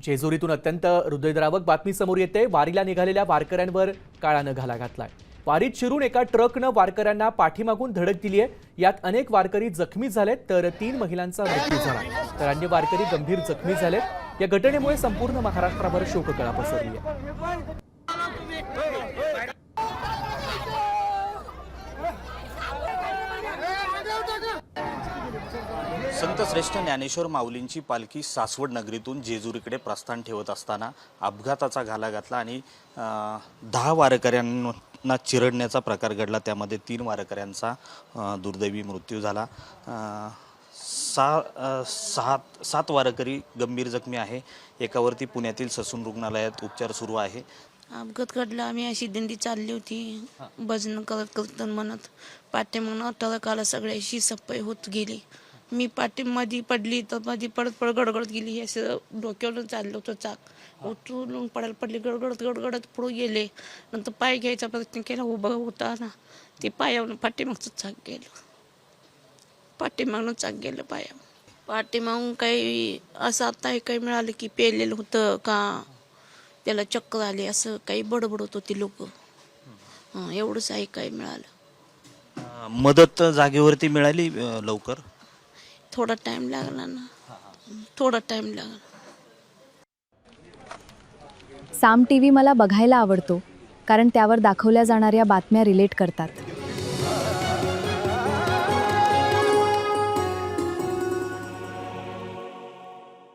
जेजुरीतून अत्यंत हृदयद्रावक बातमी समोर येते। वारीला निघालेल्या वारकऱ्यांवर काळानं घाला घातलाय। वारीत शिरून एका ट्रकनं वारकऱ्यांना पाठीमागून धडक दिलीय। यात अनेक वारकरी जखमी झालेत तर 3 महिलांचा मृत्यू झाला, तर अन्य वारकरी गंभीर जखमी झालेत। या घटनेमुळे संपूर्ण महाराष्ट्राभर शोककळा पसरली आहे। संत श्रेष्ठ ज्ञानेश्वर माऊलींची पालखी सासवड नगरीतून जेजुरीकडे प्रस्थान ठेवत असताना अपघाताचा घाला घातला आणि 10 वारकऱ्यांना चिरडण्याचा प्रकार घडला। त्यामध्ये 3 वारकऱ्यांचा दुर्दैवी मृत्यू झाला। 7 वारकरी गंभीर जखमी आहे। एकावरती पुण्यातील ससून रुग्णालयात उपचार सुरू आहे। अपघात घडला। आम्ही अशी दिंडी चालली होती, भजन करत कीर्तन म्हणत। पाठीमागून ट्रक आला, सगळ्याशी सफाई होत गेली। मी पाठीमध्ये पडली तर मध्ये पडत गडगडत गेली। असं डोक्यावरून चाललं होतं, चाक उठून पडायला पडली। गडगडत पुढे गेले। नंतर पाय घ्यायचा प्रयत्न केला, उभा होता ना, ते पायावरून पाठीमागचं चाक गेलं। पाठीमागून चाक गेलं पायावर। पाठीमागून काही असं आता काही मिळालं की पेलेलं होतं का, त्याला चक्कर आली, असं काही बडबडत होती लोक। एवढंच आहे काही मिळालं। मदत जागेवरती मिळाली लवकर? थोडा टाइम लागला ना, थोडा टाइम लागला। साम टीव्ही मला बघायला आवडतो, कारण त्यावर दाखवल्या जाणाऱ्या बातम्या रिलेट करतात।